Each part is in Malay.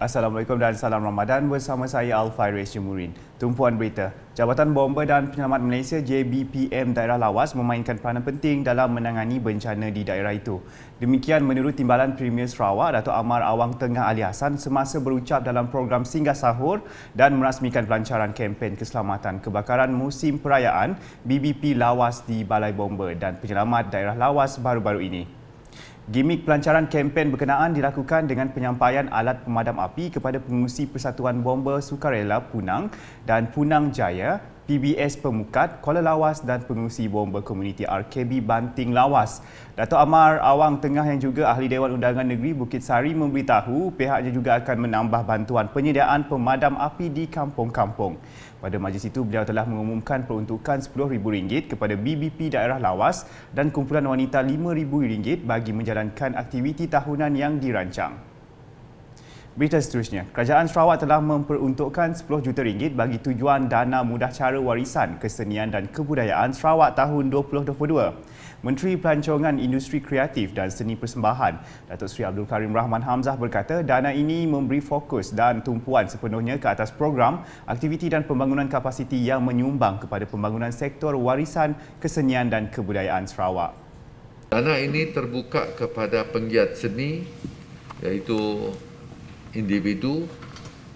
Assalamualaikum dan salam Ramadan bersama saya Al-Faiz Jemurin. Tumpuan berita. Jabatan Bomba dan Penyelamat Malaysia JBPM Daerah Lawas memainkan peranan penting dalam menangani bencana di daerah itu. Demikian menurut Timbalan Premier Sarawak Datuk Amar Awang Tengah Ali Hassan semasa berucap dalam program Singgah Sahur dan merasmikan pelancaran kempen keselamatan kebakaran musim perayaan BBP Lawas di Balai Bomba dan Penyelamat Daerah Lawas baru-baru ini. Gimik pelancaran kempen berkenaan dilakukan dengan penyampaian alat pemadam api kepada pengurusi Persatuan Bomba Sukarela Punang dan Punang Jaya, PBS Pemukat, Kuala Lawas dan pengurusi Bomba Komuniti RKB Banting Lawas. Datuk Amar Awang Tengah yang juga Ahli Dewan Undangan Negeri Bukit Sari memberitahu pihaknya juga akan menambah bantuan penyediaan pemadam api di kampung-kampung. Pada majlis itu, beliau telah mengumumkan peruntukan RM10,000 kepada BBP Daerah Lawas dan kumpulan wanita RM5,000 bagi menjalankan aktiviti tahunan yang dirancang. Berita seterusnya, Kerajaan Sarawak telah memperuntukkan RM10 juta bagi tujuan Dana Mudah Cara Warisan Kesenian dan Kebudayaan Sarawak tahun 2022. Menteri Pelancongan Industri Kreatif dan Seni Persembahan, Datuk Seri Abdul Karim Rahman Hamzah berkata dana ini memberi fokus dan tumpuan sepenuhnya ke atas program, aktiviti dan pembangunan kapasiti yang menyumbang kepada pembangunan sektor warisan kesenian dan kebudayaan Sarawak. Dana ini terbuka kepada penggiat seni iaitu individu,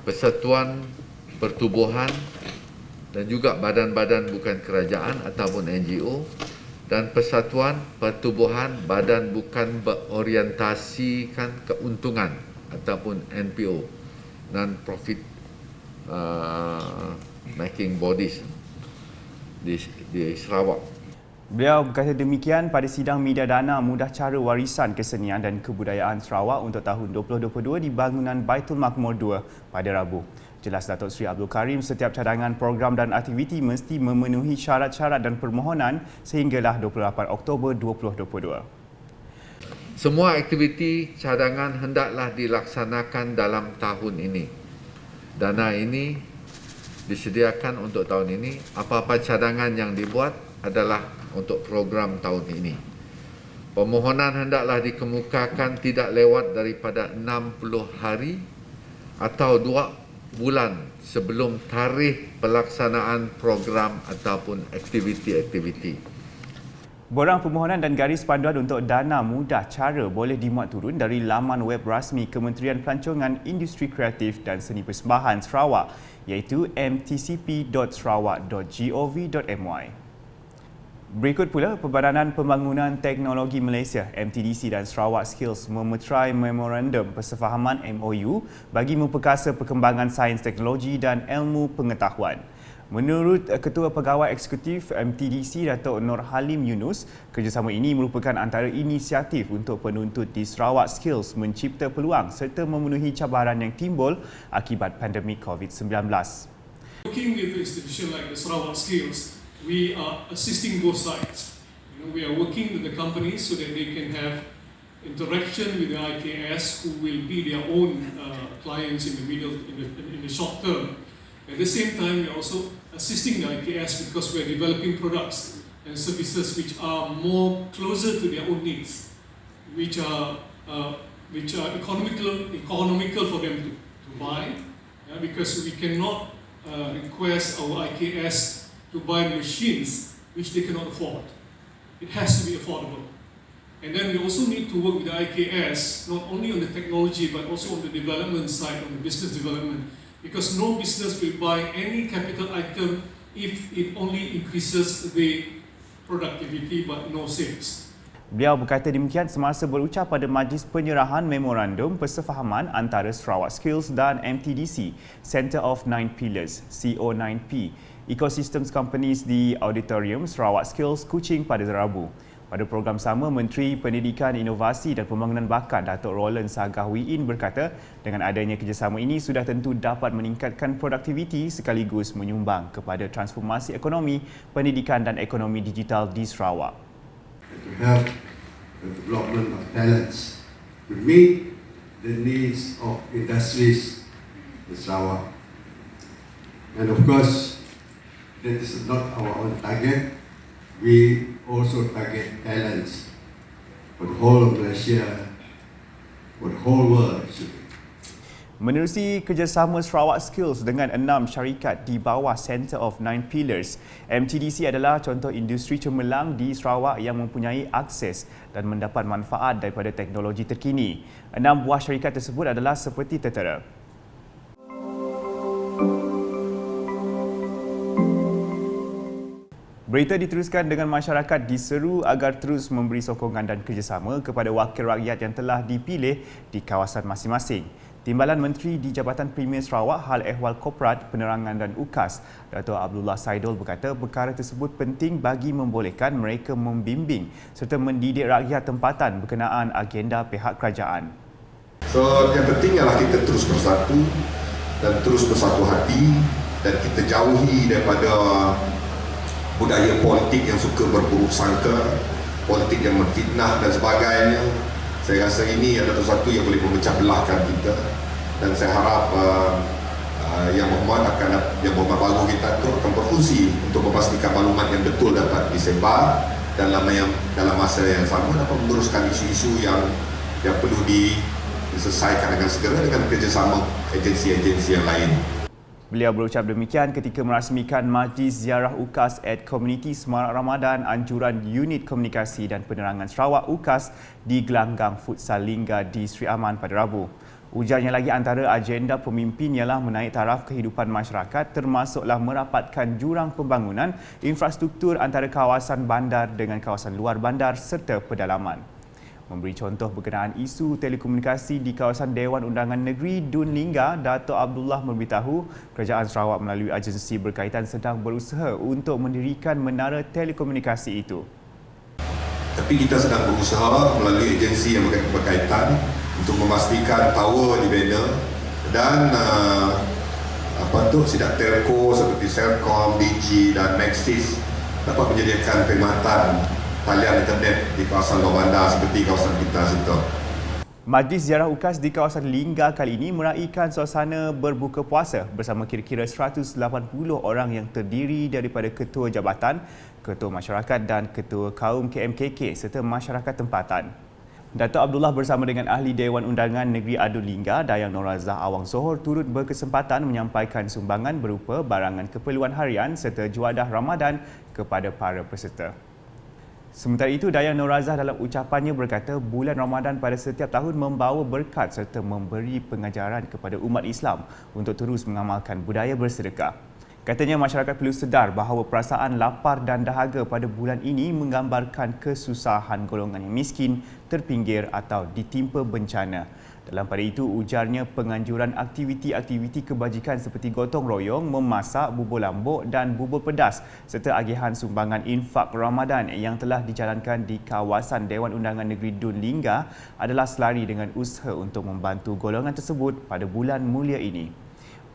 persatuan, pertubuhan dan juga badan-badan bukan kerajaan ataupun NGO dan persatuan, pertubuhan, badan bukan berorientasikan keuntungan ataupun NPO, non-profit making bodies di Sarawak. Beliau berkata demikian pada sidang media dana Mudah Cara Warisan Kesenian dan Kebudayaan Sarawak untuk tahun 2022 di bangunan Baitul Makmur 2 pada Rabu. Jelas Datuk Seri Abdul Karim, setiap cadangan program dan aktiviti mesti memenuhi syarat-syarat dan permohonan sehinggalah 28 Oktober 2022. Semua aktiviti cadangan hendaklah dilaksanakan dalam tahun ini. Dana ini disediakan untuk tahun ini. Apa-apa cadangan yang dibuat adalah untuk program tahun ini. Permohonan hendaklah dikemukakan tidak lewat daripada 60 hari atau 2 bulan sebelum tarikh pelaksanaan program ataupun aktiviti-aktiviti. Borang permohonan dan garis panduan untuk dana mudah cara boleh dimuat turun dari laman web rasmi Kementerian Pelancongan Industri Kreatif dan Seni Persembahan Sarawak iaitu mtcp.sarawak.gov.my. Berikut pula, Perbadanan Pembangunan Teknologi Malaysia MTDC dan Sarawak Skills memeterai Memorandum Persefahaman MOU bagi memperkasa perkembangan sains teknologi dan ilmu pengetahuan. Menurut Ketua Pegawai Eksekutif MTDC Datuk Nur Halim Yunus, kerjasama ini merupakan antara inisiatif untuk penuntut di Sarawak Skills mencipta peluang serta memenuhi cabaran yang timbul akibat pandemik COVID-19. Working with an institution like the Sarawak Skills, we are assisting both sides. We are working with the companies so that they can have interaction with the IKS, who will be their own clients in the short term. At the same time, we are also assisting the IKS because we are developing products and services which are more closer to their own needs, which are economical for them to buy, because we cannot request our IKS to buy machines which they cannot afford. It has to be affordable. And then we also need to work with the IKS, not only on the technology, but also on the development side, on the business development. Because no business will buy any capital item if it only increases the productivity but no sales. Beliau berkata demikian semasa berucap pada majlis penyerahan Memorandum Persefahaman antara Sarawak Skills dan MTDC, Centre of Nine Pillars, CO9P, Ecosystems Companies di Auditorium Sarawak Skills, Kuching pada Rabu. Pada program sama, Menteri Pendidikan, Inovasi dan Pembangunan Bakat Datuk Roland Sagahwiin berkata dengan adanya kerjasama ini sudah tentu dapat meningkatkan produktiviti sekaligus menyumbang kepada transformasi ekonomi, pendidikan dan ekonomi digital di Sarawak. To help the development of talents to meet the needs of industries in Sarawak. And of course, that is not our own target. We also target talents for the whole of Malaysia, for the whole world. Menerusi kerjasama Sarawak Skills dengan 6 syarikat di bawah Centre of 9 Pillars, MTDC adalah contoh industri cemerlang di Sarawak yang mempunyai akses dan mendapat manfaat daripada teknologi terkini. 6 buah syarikat tersebut adalah seperti tertera. Berita diteruskan dengan masyarakat diseru agar terus memberi sokongan dan kerjasama kepada wakil rakyat yang telah dipilih di kawasan masing-masing. Timbalan Menteri di Jabatan Premier Sarawak Hal Ehwal Korporat, Penerangan dan UKAS, Dato' Abdullah Saidul berkata perkara tersebut penting bagi membolehkan mereka membimbing serta mendidik rakyat tempatan berkenaan agenda pihak kerajaan. So, yang penting ialah kita terus bersatu dan terus bersatu hati dan kita jauhi daripada budaya politik yang suka berburuk sangka, politik yang memfitnah dan sebagainya. Saya rasa ini adalah sesuatu yang boleh memecah belahkan kita dan saya harap Yang Berhormat Baru kita itu akan berfungsi untuk memastikan maklumat yang betul dapat disebar dalam masa yang sama dapat meneruskan isu-isu yang perlu diselesaikan dengan segera dengan kerjasama agensi-agensi yang lain. Beliau berucap demikian ketika merasmikan Majlis Ziarah UKAS at Community Semarak Ramadan anjuran Unit Komunikasi dan Penerangan Sarawak UKAS di Gelanggang Futsal Lingga di Sri Aman pada Rabu. Ujarnya lagi antara agenda pemimpin ialah menaik taraf kehidupan masyarakat termasuklah merapatkan jurang pembangunan infrastruktur antara kawasan bandar dengan kawasan luar bandar serta pedalaman. Memberi contoh berkenaan isu telekomunikasi di kawasan Dewan Undangan Negeri Dun Lingga, Dato' Abdullah memberitahu Kerajaan Sarawak melalui agensi berkaitan sedang berusaha untuk mendirikan menara telekomunikasi itu. Tapi kita sedang berusaha melalui agensi yang berkaitan untuk memastikan tower dibina dan sidak telco seperti Celcom, Digi dan Maxis dapat menyediakan perkhidmatan talian internet di kawasan luar bandar seperti kawasan kita situ. Majlis Ziarah UKAS di kawasan Lingga kali ini meraihkan suasana berbuka puasa bersama kira-kira 180 orang yang terdiri daripada ketua jabatan, ketua masyarakat dan ketua kaum KMKK serta masyarakat tempatan. Dato' Abdullah bersama dengan Ahli Dewan Undangan Negeri Adun Lingga, Dayang Norazah Awang Sohor turut berkesempatan menyampaikan sumbangan berupa barangan keperluan harian serta juadah Ramadan kepada para peserta. Sementara itu, Dayang Norazah dalam ucapannya berkata bulan Ramadan pada setiap tahun membawa berkat serta memberi pengajaran kepada umat Islam untuk terus mengamalkan budaya bersedekah. Katanya masyarakat perlu sedar bahawa perasaan lapar dan dahaga pada bulan ini menggambarkan kesusahan golongan yang miskin, terpinggir atau ditimpa bencana. Dalam pada itu, ujarnya penganjuran aktiviti-aktiviti kebajikan seperti gotong royong, memasak, bubur lambuk dan bubur pedas serta agihan sumbangan infak Ramadan yang telah dijalankan di kawasan Dewan Undangan Negeri Dun Lingga adalah selari dengan usaha untuk membantu golongan tersebut pada bulan mulia ini.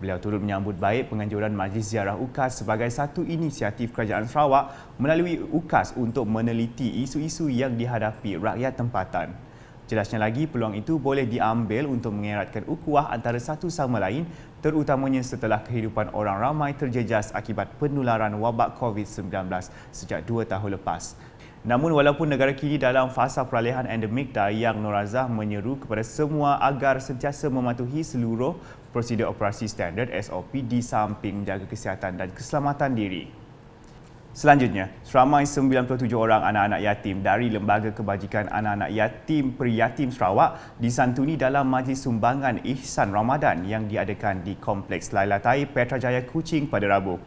Beliau turut menyambut baik penganjuran Majlis Ziarah UKAS sebagai satu inisiatif Kerajaan Sarawak melalui UKAS untuk meneliti isu-isu yang dihadapi rakyat tempatan. Jelasnya lagi, peluang itu boleh diambil untuk mengeratkan ukhuwah antara satu sama lain terutamanya setelah kehidupan orang ramai terjejas akibat penularan wabak COVID-19 sejak 2 tahun lepas. Namun walaupun negara kini dalam fasa peralihan endemik, Dayang Norazah menyeru kepada semua agar sentiasa mematuhi seluruh prosedur operasi standard SOP di samping menjaga kesihatan dan keselamatan diri. Selanjutnya, seramai 97 orang anak-anak yatim dari Lembaga Kebajikan Anak-anak Yatim Periyatim Sarawak disantuni dalam Majlis Sumbangan Ihsan Ramadan yang diadakan di Kompleks Lailatai Petrajaya Kuching pada Rabu.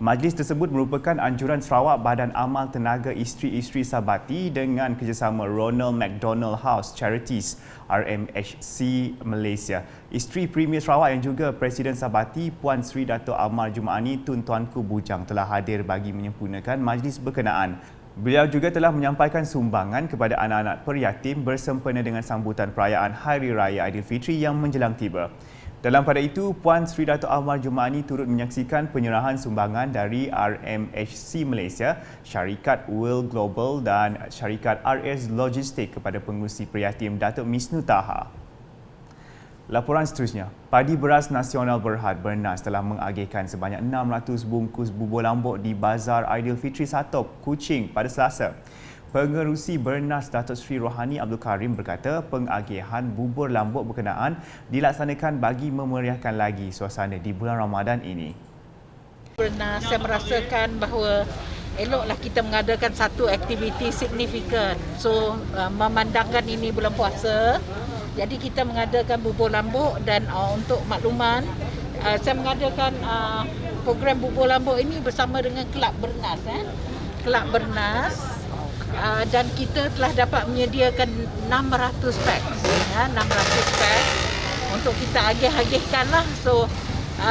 Majlis tersebut merupakan anjuran Sarawak Badan Amal Tenaga Isteri-Isteri Sabati dengan kerjasama Ronald McDonald House Charities RMHC Malaysia. Isteri Premier Sarawak yang juga Presiden Sabati Puan Sri Dato' Amar Jumaani Tun Tuanku Bujang telah hadir bagi menyempurnakan majlis berkenaan. Beliau juga telah menyampaikan sumbangan kepada anak-anak peryatim bersempena dengan sambutan perayaan Hari Raya Aidilfitri yang menjelang tiba. Dalam pada itu, Puan Sri Dato' Amar Jumaani turut menyaksikan penyerahan sumbangan dari RMHC Malaysia, Syarikat World Global dan Syarikat RS Logistik kepada pengurusi peryatim Datuk Misnu Taha. Laporan seterusnya, Padi Beras Nasional Berhad Bernas telah mengagihkan sebanyak 600 bungkus bubur lambuk di Bazar Aidilfitri Satop, Kuching pada Selasa. Pengerusi Bernas Datuk Seri Rohani Abdul Karim berkata pengagihan bubur lambuk berkenaan dilaksanakan bagi memeriahkan lagi suasana di bulan Ramadan ini. Bernas, saya merasakan bahawa eloklah kita mengadakan satu aktiviti signifikan. So, memandangkan ini bulan puasa, jadi kita mengadakan bubur lambuk dan untuk makluman, saya mengadakan program bubur lambuk ini bersama dengan Kelab Bernas. Kelab Bernas. Dan kita telah dapat menyediakan 600 pack, 600 pack untuk kita agih-agihkan lah. So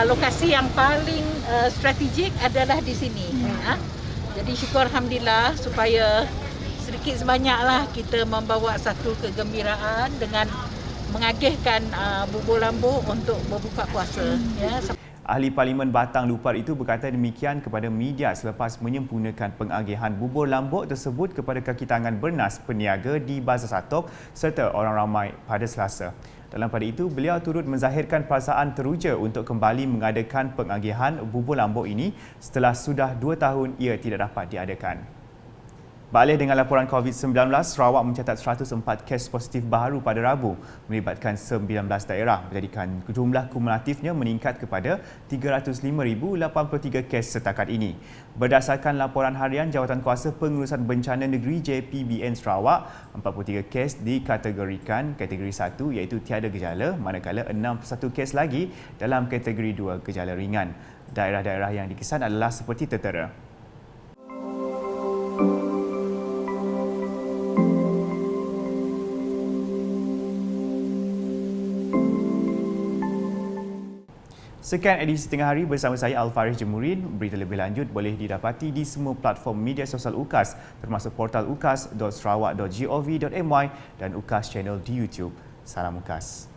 lokasi yang paling strategik adalah di sini. Jadi syukur Alhamdulillah supaya sedikit sebanyaklah kita membawa satu kegembiraan dengan mengagihkan bubur lambuk untuk berbuka puasa. Ahli Parlimen Batang Lupar itu berkata demikian kepada media selepas menyempurnakan pengagihan bubur lambuk tersebut kepada kaki tangan Bernas peniaga di Bazar Satok serta orang ramai pada Selasa. Dalam pada itu, beliau turut menzahirkan perasaan teruja untuk kembali mengadakan pengagihan bubur lambuk ini setelah sudah 2 tahun ia tidak dapat diadakan. Beralih dengan laporan COVID-19, Sarawak mencatat 104 kes positif baru pada Rabu melibatkan 19 daerah, menjadikan jumlah kumulatifnya meningkat kepada 305,083 kes setakat ini. Berdasarkan laporan harian Jawatankuasa Pengurusan Bencana Negeri JPBN Sarawak, 43 kes dikategorikan kategori 1 iaitu tiada gejala, manakala 61 kes lagi dalam kategori 2 gejala ringan. Daerah-daerah yang dikesan adalah seperti tertera. Sekian edisi Tengah Hari bersama saya Al-Faris Jemurin. Berita lebih lanjut boleh didapati di semua platform media sosial UKAS termasuk portal ukas.sarawak.gov.my dan UKAS Channel di YouTube. Salam UKAS.